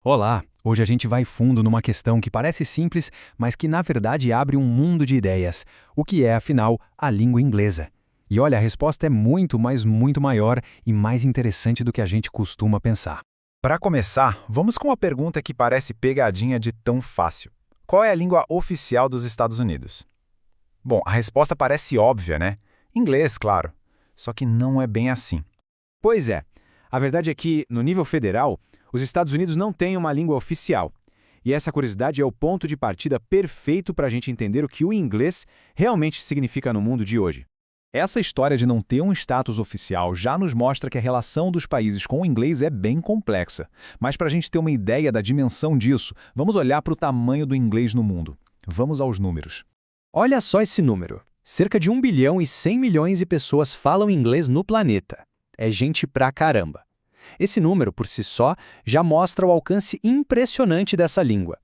Olá! Hoje a gente vai fundo numa questão que parece simples, mas que na verdade abre um mundo de ideias. O que é, afinal, a língua inglesa? E olha, a resposta é muito, mas muito maior e mais interessante do que a gente costuma pensar. Para começar, vamos com uma pergunta que parece pegadinha de tão fácil. Qual é a língua oficial dos Estados Unidos? Bom, a resposta parece óbvia, né? Inglês, claro. Só que não é bem assim. Pois é. A verdade é que, no nível federal, os Estados Unidos não têm uma língua oficial. E essa curiosidade é o ponto de partida perfeito para a gente entender o que o inglês realmente significa no mundo de hoje. Essa história de não ter um status oficial já nos mostra que a relação dos países com o inglês é bem complexa. Mas para a gente ter uma ideia da dimensão disso, vamos olhar para o tamanho do inglês no mundo. Vamos aos números. Olha só esse número. Cerca de 1 bilhão e 100 milhões de pessoas falam inglês no planeta. É gente pra caramba. Esse número, por si só, já mostra o alcance impressionante dessa língua.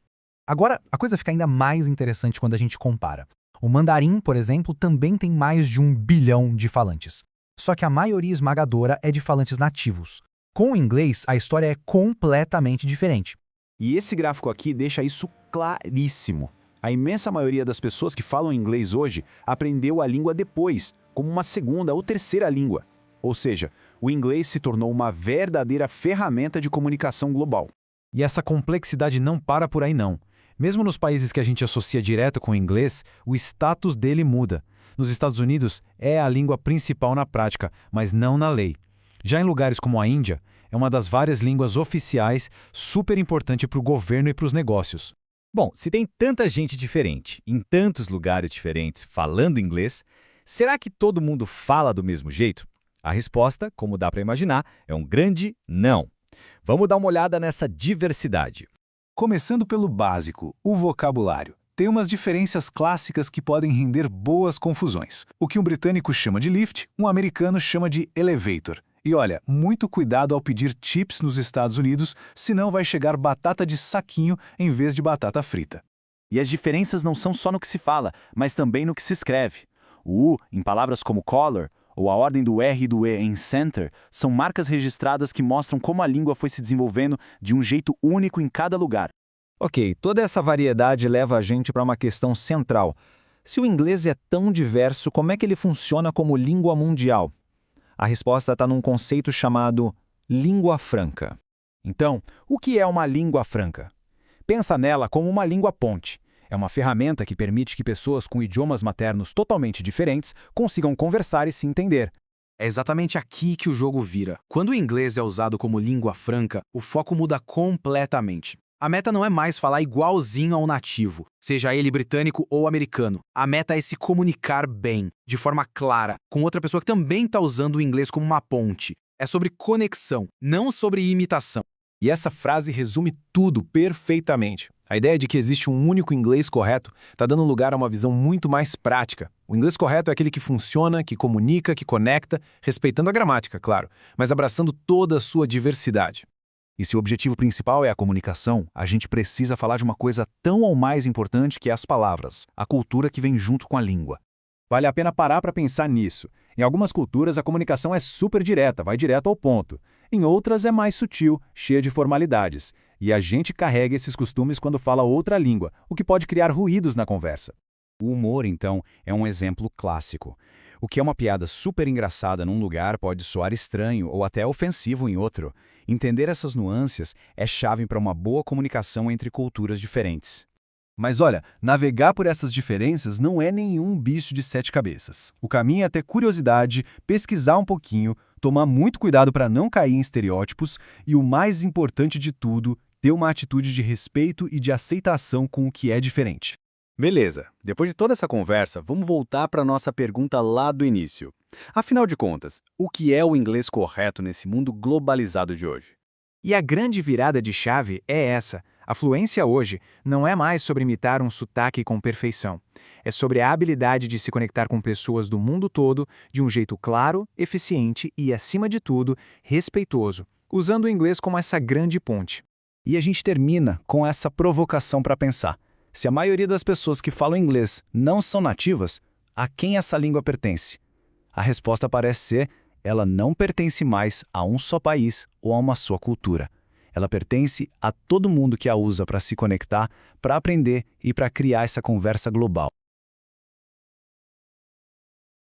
Agora, a coisa fica ainda mais interessante quando a gente compara. O mandarim, por exemplo, também tem mais de 1 bilhão de falantes. Só que a maioria esmagadora é de falantes nativos. Com o inglês, a história é completamente diferente. E esse gráfico aqui deixa isso claríssimo. A imensa maioria das pessoas que falam inglês hoje aprendeu a língua depois, como uma segunda ou terceira língua. Ou seja, o inglês se tornou uma verdadeira ferramenta de comunicação global. E essa complexidade não para por aí não. Mesmo nos países que a gente associa direto com o inglês, o status dele muda. Nos Estados Unidos, é a língua principal na prática, mas não na lei. Já em lugares como a Índia, é uma das várias línguas oficiais, super importante para o governo e para os negócios. Bom, se tem tanta gente diferente, em tantos lugares diferentes, falando inglês, será que todo mundo fala do mesmo jeito? A resposta, como dá para imaginar, é um grande não. Vamos dar uma olhada nessa diversidade. Começando pelo básico, o vocabulário. Tem umas diferenças clássicas que podem render boas confusões. O que um britânico chama de lift, um americano chama de elevator. E olha, muito cuidado ao pedir chips nos Estados Unidos, senão vai chegar batata de saquinho em vez de batata frita. E as diferenças não são só no que se fala, mas também no que se escreve. O U, em palavras como collar, ou a ordem do R e do E em center, são marcas registradas que mostram como a língua foi se desenvolvendo de um jeito único em cada lugar. Ok, toda essa variedade leva a gente para uma questão central. Se o inglês é tão diverso, como é que ele funciona como língua mundial? A resposta está num conceito chamado língua franca. Então, o que é uma língua franca? Pensa nela como uma língua ponte. É uma ferramenta que permite que pessoas com idiomas maternos totalmente diferentes consigam conversar e se entender. É exatamente aqui que o jogo vira. Quando o inglês é usado como língua franca, o foco muda completamente. A meta não é mais falar igualzinho ao nativo, seja ele britânico ou americano. A meta é se comunicar bem, de forma clara, com outra pessoa que também está usando o inglês como uma ponte. É sobre conexão, não sobre imitação. E essa frase resume tudo perfeitamente. A ideia de que existe um único inglês correto está dando lugar a uma visão muito mais prática. O inglês correto é aquele que funciona, que comunica, que conecta, respeitando a gramática, claro, mas abraçando toda a sua diversidade. E se o objetivo principal é a comunicação, a gente precisa falar de uma coisa tão ou mais importante que as palavras, a cultura que vem junto com a língua. Vale a pena parar para pensar nisso. Em algumas culturas, a comunicação é super direta, vai direto ao ponto. Em outras, é mais sutil, cheia de formalidades. E a gente carrega esses costumes quando fala outra língua, o que pode criar ruídos na conversa. O humor, então, é um exemplo clássico. O que é uma piada super engraçada num lugar pode soar estranho ou até ofensivo em outro. Entender essas nuances é chave para uma boa comunicação entre culturas diferentes. Mas olha, navegar por essas diferenças não é nenhum bicho de 7 cabeças. O caminho é ter curiosidade, pesquisar um pouquinho, tomar muito cuidado para não cair em estereótipos e, o mais importante de tudo, ter uma atitude de respeito e de aceitação com o que é diferente. Beleza, depois de toda essa conversa, vamos voltar para a nossa pergunta lá do início. Afinal de contas, o que é o inglês correto nesse mundo globalizado de hoje? E a grande virada de chave é essa. A fluência hoje não é mais sobre imitar um sotaque com perfeição. É sobre a habilidade de se conectar com pessoas do mundo todo de um jeito claro, eficiente e, acima de tudo, respeitoso, usando o inglês como essa grande ponte. E a gente termina com essa provocação para pensar. Se a maioria das pessoas que falam inglês não são nativas, a quem essa língua pertence? A resposta parece ser: ela não pertence mais a um só país ou a uma só cultura. Ela pertence a todo mundo que a usa para se conectar, para aprender e para criar essa conversa global.